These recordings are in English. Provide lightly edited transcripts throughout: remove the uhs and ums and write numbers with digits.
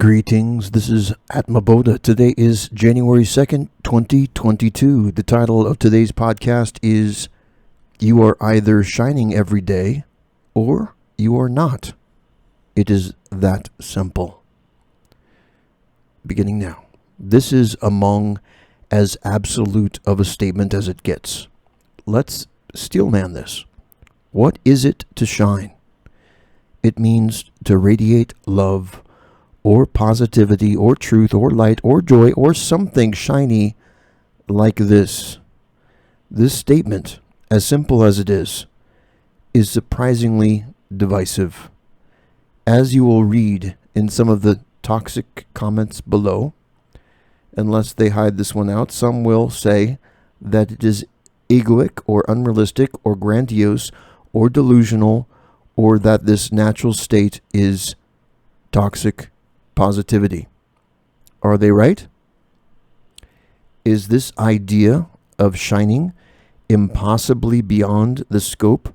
Greetings, this is Atmaboda. Today is January 2nd, 2022. The title of today's podcast is You Are Either Shining Every Day or You Are Not. It is that simple. Beginning now. This is among as absolute of a statement as it gets. Let's steelman this. What is it to shine? It means to radiate love, or positivity, or truth, or light, or joy, or something shiny like this. This statement, as simple as it is surprisingly divisive. As you will read in some of the toxic comments below, unless they hide this one out, some will say that it is egoic, or unrealistic, or grandiose, or delusional, or that this natural state is toxic positivity. Are they right? Is this idea of shining impossibly beyond the scope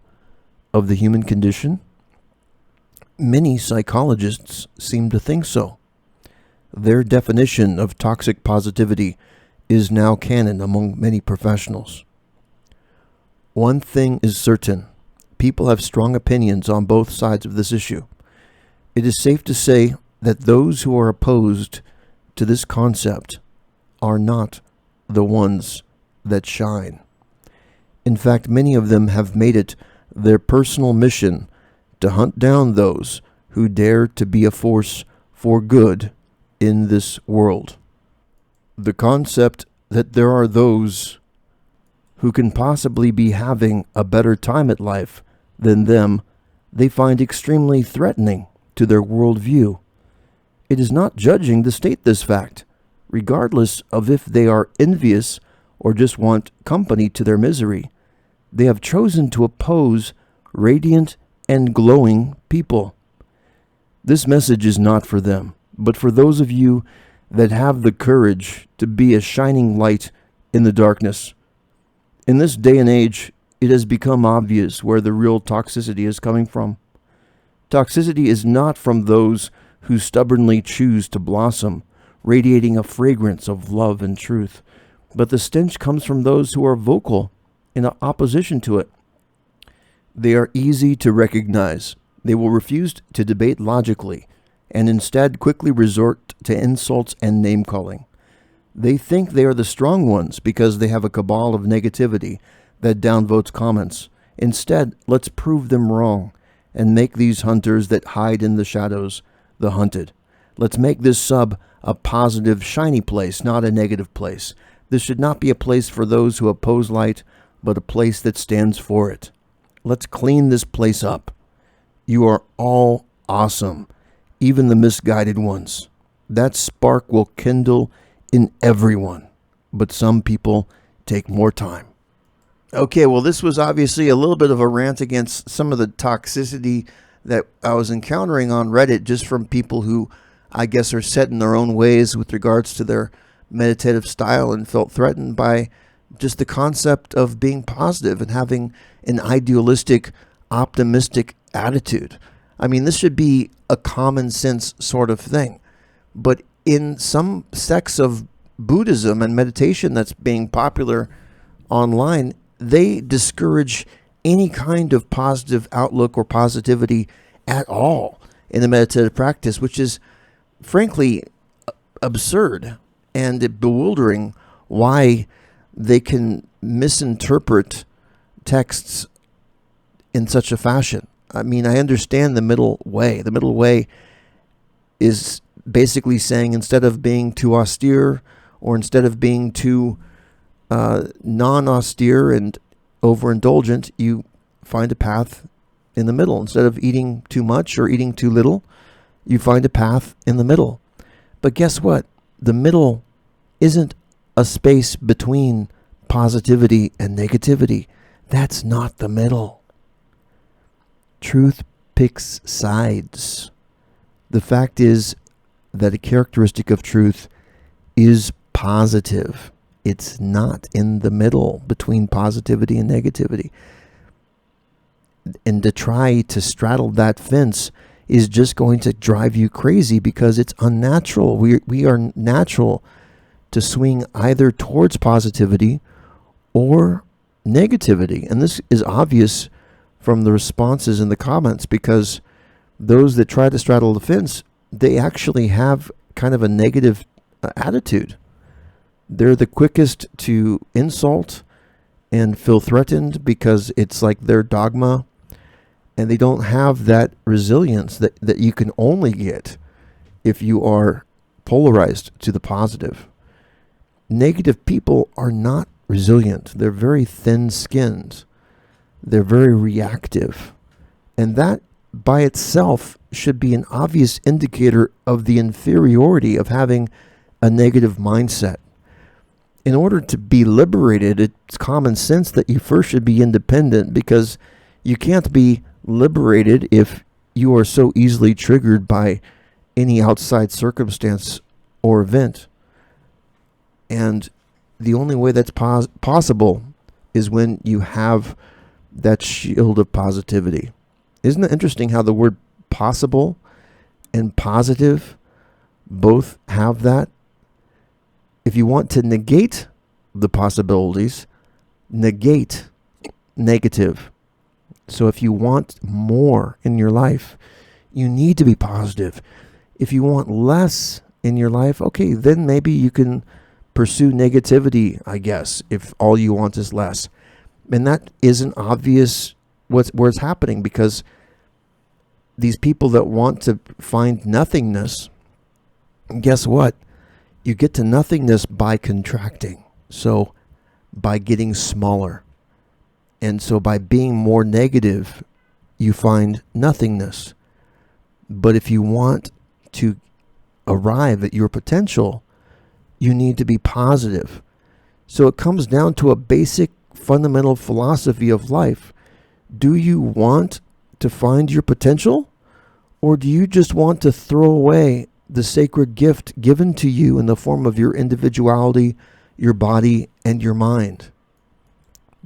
of the human condition? Many psychologists seem to think so. Their definition of toxic positivity is now canon among many professionals. One thing is certain. People have strong opinions on both sides of this issue. It is safe to say that those who are opposed to this concept are not the ones that shine. In fact, many of them have made it their personal mission to hunt down those who dare to be a force for good in this world. The concept that there are those who can possibly be having a better time at life than them, they find extremely threatening to their worldview. It is not judging to state this fact, regardless of if they are envious or just want company to their misery. They have chosen to oppose radiant and glowing people. This message is not for them, but for those of you that have the courage to be a shining light in the darkness. In this day and age, it has become obvious where the real toxicity is coming from. Toxicity is not from those who stubbornly choose to blossom, radiating a fragrance of love and truth, but the stench comes from those who are vocal in opposition to it. They are easy to recognize. They will refuse to debate logically, and instead quickly resort to insults and name-calling. They think they are the strong ones because they have a cabal of negativity that downvotes comments. Instead, let's prove them wrong and make these hunters that hide in the shadows the hunted. Let's make this sub a positive, shiny place, not a negative place. This should not be a place for those who oppose light, but a place that stands for it. Let's clean this place up. You are all awesome, even the misguided ones. That spark will kindle in everyone, but some people take more time. Okay, well, this was obviously a little bit of a rant against some of the toxicity that I was encountering on Reddit, just from people who I guess are set in their own ways with regards to their meditative style and felt threatened by just the concept of being positive and having an idealistic, optimistic attitude. I mean, this should be a common sense sort of thing. But in some sects of Buddhism and meditation that's being popular online, they discourage any kind of positive outlook or positivity at all in the meditative practice, which is frankly absurd and bewildering why they can misinterpret texts in such a fashion. I mean, I understand the middle way. The middle way is basically saying instead of being too austere or instead of being too non-austere and overindulgent, you find a path in the middle. Instead of eating too much or eating too little, you find a path in the middle. But guess what? The middle isn't a space between positivity and negativity. That's not the middle. Truth picks sides. The fact is that a characteristic of truth is positive. It's not in the middle between positivity and negativity. And to try to straddle that fence is just going to drive you crazy because it's unnatural. We are natural to swing either towards positivity or negativity. And this is obvious from the responses in the comments, because those that try to straddle the fence, they actually have kind of a negative attitude. They're the quickest to insult and feel threatened because it's like their dogma, and they don't have that resilience that you can only get if you are polarized to the positive. Negative people are not resilient. They're very thin-skinned. They're very reactive. And that by itself should be an obvious indicator of the inferiority of having a negative mindset. In order to be liberated, it's common sense that you first should be independent, because you can't be liberated if you are so easily triggered by any outside circumstance or event. And the only way that's possible is when you have that shield of positivity. Isn't it interesting how the word possible and positive both have that? If you want to negate the possibilities, negate negative. So if you want more in your life, you need to be positive. If you want less in your life, okay, then maybe you can pursue negativity, I guess, if all you want is less. And that isn't obvious where it's happening, because these people that want to find nothingness, guess what? You get to nothingness by contracting. So by getting smaller. And so by being more negative, you find nothingness. But if you want to arrive at your potential, you need to be positive. So it comes down to a basic fundamental philosophy of life. Do you want to find your potential? Or do you just want to throw away the sacred gift given to you in the form of your individuality, your body, and your mind?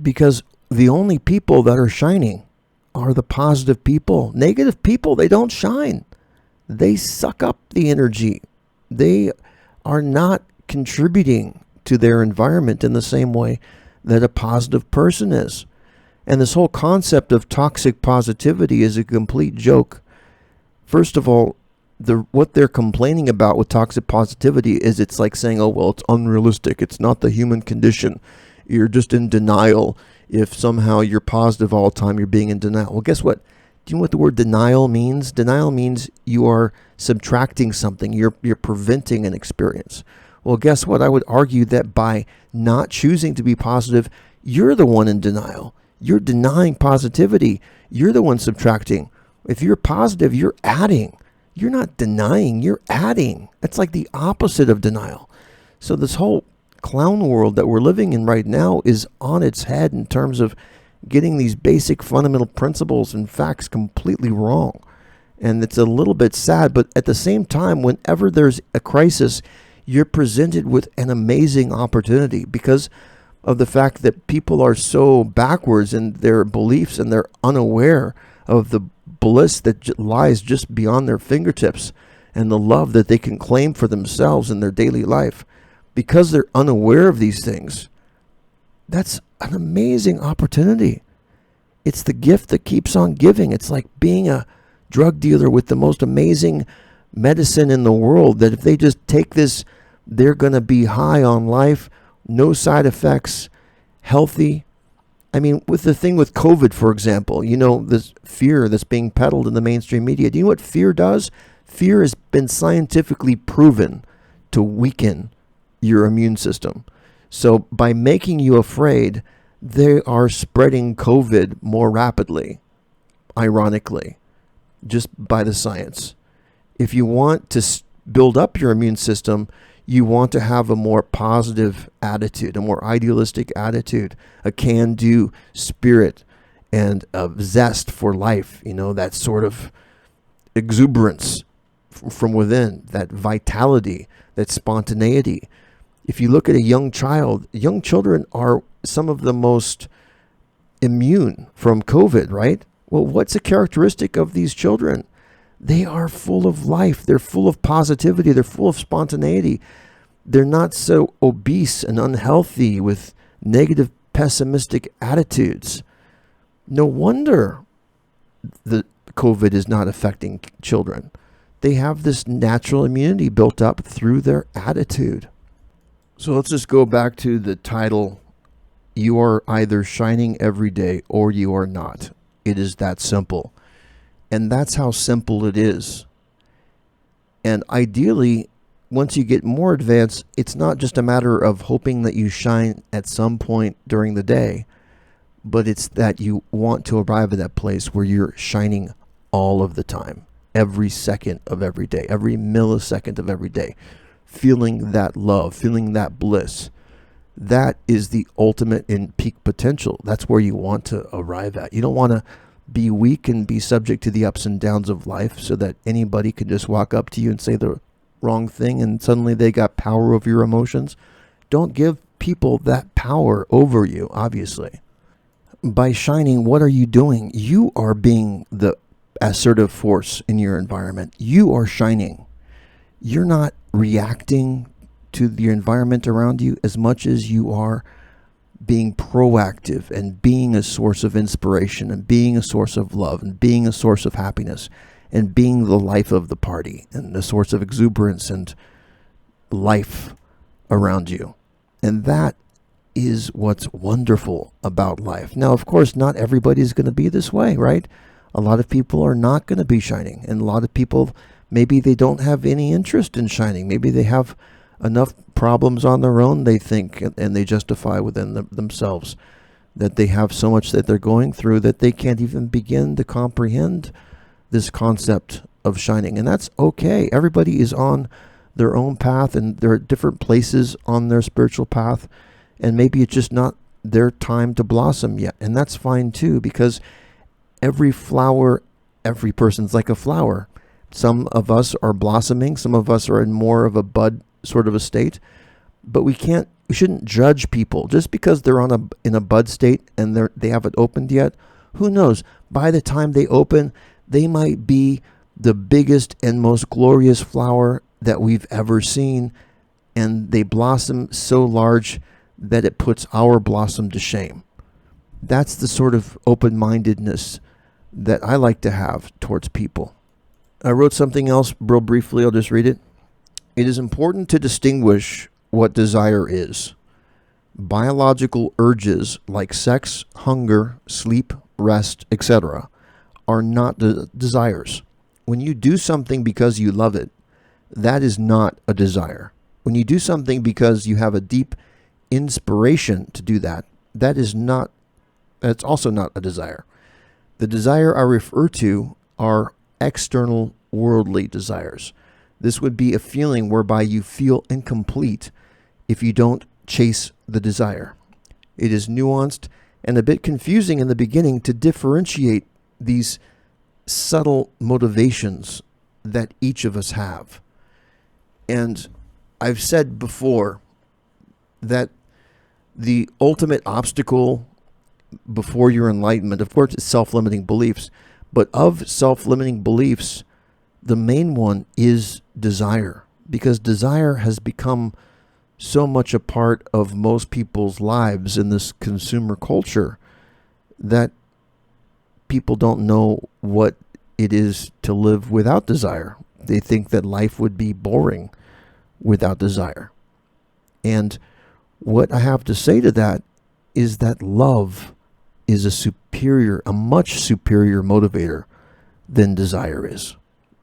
Because the only people that are shining are the positive people. Negative people, they don't shine. They suck up the energy. They are not contributing to their environment in the same way that a positive person is. And this whole concept of toxic positivity is a complete joke. First of all, what they're complaining about with toxic positivity is it's like saying, oh, well, it's unrealistic. It's not the human condition. You're just in denial. If somehow you're positive all the time, you're being in denial. Well, guess what? Do you know what the word denial means? Denial means you are subtracting something. You're preventing an experience. Well, guess what? I would argue that by not choosing to be positive, you're the one in denial. You're denying positivity. You're the one subtracting. If you're positive, you're adding. You're not denying, you're adding. That's like the opposite of denial. So this whole clown world that we're living in right now is on its head in terms of getting these basic fundamental principles and facts completely wrong. And it's a little bit sad, but at the same time, whenever there's a crisis, you're presented with an amazing opportunity because of the fact that people are so backwards in their beliefs and they're unaware of the bliss that lies just beyond their fingertips and the love that they can claim for themselves in their daily life. Because they're unaware of these things, that's an amazing opportunity. It's the gift that keeps on giving. It's like being a drug dealer with the most amazing medicine in the world, that if they just take this, they're going to be high on life, no side effects, healthy. I mean, with the thing with COVID, for example, you know, this fear that's being peddled in the mainstream media. Do you know what fear does? Fear has been scientifically proven to weaken your immune system. So by making you afraid, they are spreading COVID more rapidly, ironically, just by the science. If you want to build up your immune system, you want to have a more positive attitude, a more idealistic attitude, a can-do spirit, and a zest for life, you know, that sort of exuberance from within, that vitality, that spontaneity. If you look at a young child, young children are some of the most immune from COVID, right? Well, what's a characteristic of these children? they are full of life. They're full of positivity. They're full of spontaneity. They're not so obese and unhealthy with negative, pessimistic attitudes. No wonder the COVID is not affecting children. They have this natural immunity built up through their attitude. So let's just go back to the title. You are either shining every day or you are not. It is that simple. And that's how simple it is. And ideally, once you get more advanced, it's not just a matter of hoping that you shine at some point during the day, but it's that you want to arrive at that place where you're shining all of the time, every second of every day, every millisecond of every day, feeling that love, feeling that bliss. That is the ultimate in peak potential. That's where you want to arrive at. You don't want to be weak and be subject to the ups and downs of life so that anybody can just walk up to you and say the wrong thing and suddenly they got power over your emotions. Don't give people that power over you, obviously. By shining, what are you doing? You are being the assertive force in your environment. You are shining. You're not reacting to the environment around you as much as you are being proactive and being a source of inspiration and being a source of love and being a source of happiness and being the life of the party and the source of exuberance and life around you. And that is what's wonderful about life. Now, of course, not everybody's going to be this way, right? A lot of people are not going to be shining. And a lot of people, maybe they don't have any interest in shining. Maybe they have enough problems on their own, they think, and they justify within themselves that they have so much that they're going through that they can't even begin to comprehend this concept of shining. And that's okay. Everybody is on their own path, and they're at different places on their spiritual path, and maybe it's just not their time to blossom yet. And that's fine too, because every flower, every person's like a flower. Some of us are blossoming, some of us are in more of a bud sort of a state, but we shouldn't judge people just because they're in a bud state and they haven't opened yet. Who knows? By the time they open, they might be the biggest and most glorious flower that we've ever seen, and they blossom so large that it puts our blossom to shame. That's the sort of open-mindedness that I like to have towards people. I wrote something else real briefly. I'll just read it. It is important to distinguish what desire is. Biological urges like sex, hunger, sleep, rest, etc. are not desires. When you do something because you love it, that is not a desire. When you do something because you have a deep inspiration to do that, that's also not a desire. The desire I refer to are external worldly desires. This would be a feeling whereby you feel incomplete if you don't chase the desire. It is nuanced and a bit confusing in the beginning to differentiate these subtle motivations that each of us have. And I've said before that the ultimate obstacle before your enlightenment, of course, is self-limiting beliefs. But of self-limiting beliefs, the main one is desire, because desire has become so much a part of most people's lives in this consumer culture that people don't know what it is to live without desire. They think that life would be boring without desire. And what I have to say to that is that love is a much superior motivator than desire is.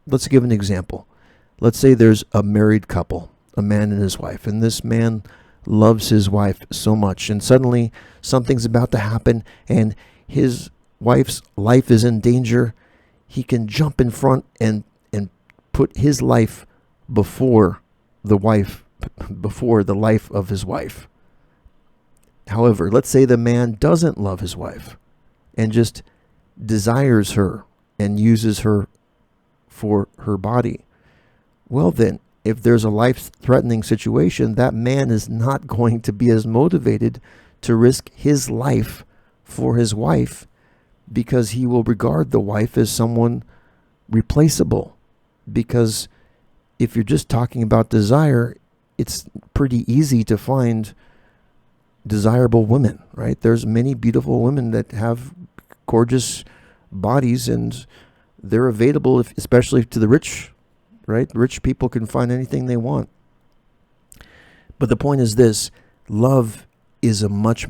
Let's give an example. Let's say there's a married couple, a man and his wife, and this man loves his wife so much, and suddenly something's about to happen, and his wife's life is in danger. He can jump in front and put his life before the life of his wife. However, let's say the man doesn't love his wife and just desires her and uses her for her body. Well then, if there's a life-threatening situation, that man is not going to be as motivated to risk his life for his wife, because he will regard the wife as someone replaceable, because if you're just talking about desire, it's pretty easy to find desirable women, right? There's many beautiful women that have gorgeous bodies, and they're available, especially to the rich, right? Rich people can find anything they want. But the point is this: love is a much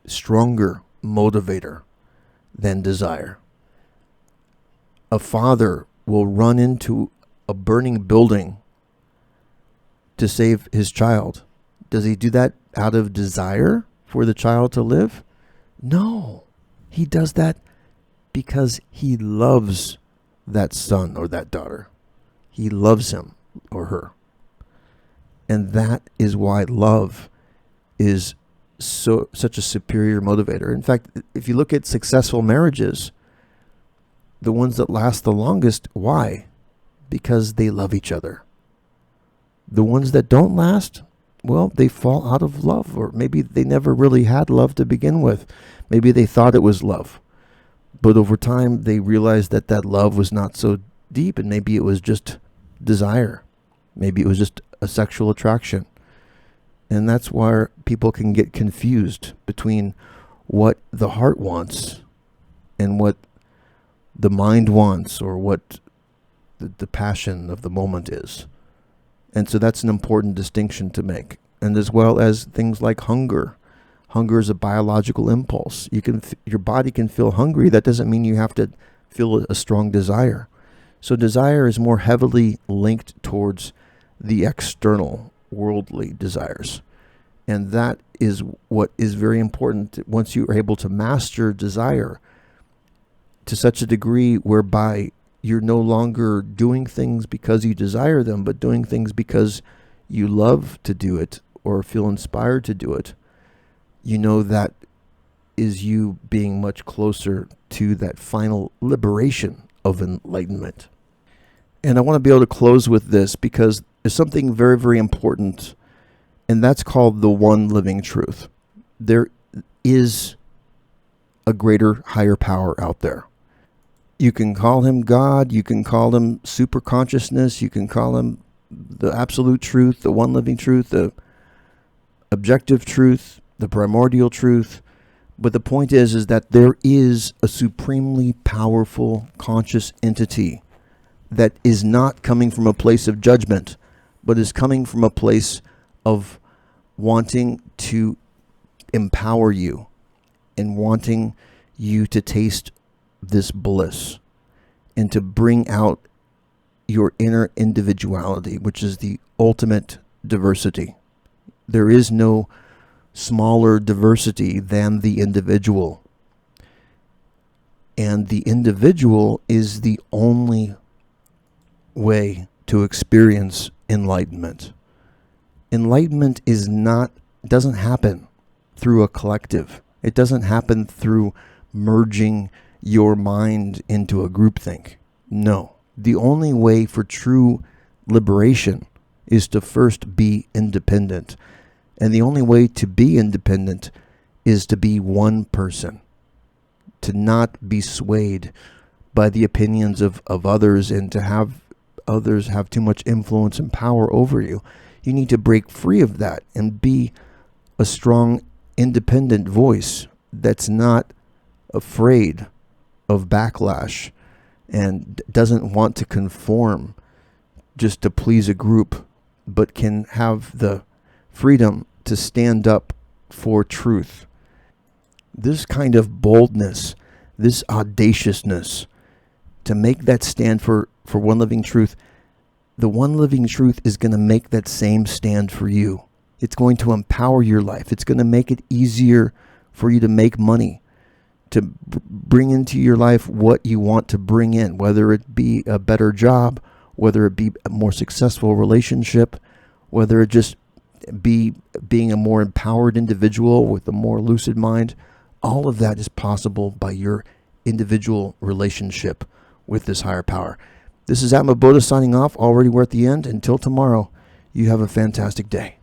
stronger motivator than desire. A father will run into a burning building to save his child. Does he do that out of desire for the child to live? No. He does that because he loves that son or that daughter. He loves him or her. And that is why love is such a superior motivator. In fact, if you look at successful marriages, the ones that last the longest, why? Because they love each other. The ones that don't last, well, they fall out of love, or maybe they never really had love to begin with. Maybe they thought it was love, but over time they realized that that love was not so deep, and maybe it was just desire. Maybe it was just a sexual attraction. And that's why people can get confused between what the heart wants and what the mind wants, or what the passion of the moment is. And so that's an important distinction to make. And as well as things like hunger. Hunger is a biological impulse. Your body can feel hungry. That doesn't mean you have to feel a strong desire. So desire is more heavily linked towards the external, worldly desires. And that is what is very important. Once you are able to master desire to such a degree whereby you're no longer doing things because you desire them, but doing things because you love to do it or feel inspired to do it, you know that is you being much closer to that final liberation of enlightenment. And I want to be able to close with this, because there's something very, very important, and that's called the one living truth. There is a greater, higher power out there. You can call him God, you can call him super consciousness, you can call him the absolute truth, the one living truth, the objective truth, the primordial truth. But the point is that there is a supremely powerful conscious entity that is not coming from a place of judgment, but is coming from a place of wanting to empower you and wanting you to taste this bliss and to bring out your inner individuality, which is the ultimate diversity. There is no smaller diversity than the individual. And the individual is the only way to experience enlightenment. Enlightenment doesn't happen through a collective. It doesn't happen through merging your mind into a groupthink. No. The only way for true liberation is to first be independent. And the only way to be independent is to be one person. To not be swayed by the opinions of others, and to have others have too much influence and power over you. You need to break free of that and be a strong, independent voice that's not afraid of backlash and doesn't want to conform just to please a group, but can have the freedom to stand up for truth. This kind of boldness, this audaciousness, to make that stand for one living truth, the one living truth is going to make that same stand for you. It's going to empower your life. It's going to make it easier for you to make money, to bring into your life what you want to bring in, whether it be a better job, whether it be a more successful relationship, whether it just be being a more empowered individual with a more lucid mind. All of that is possible by your individual relationship with this higher power. This is Atma Bodha signing off. Already we're at the end. Until tomorrow, you have a fantastic day.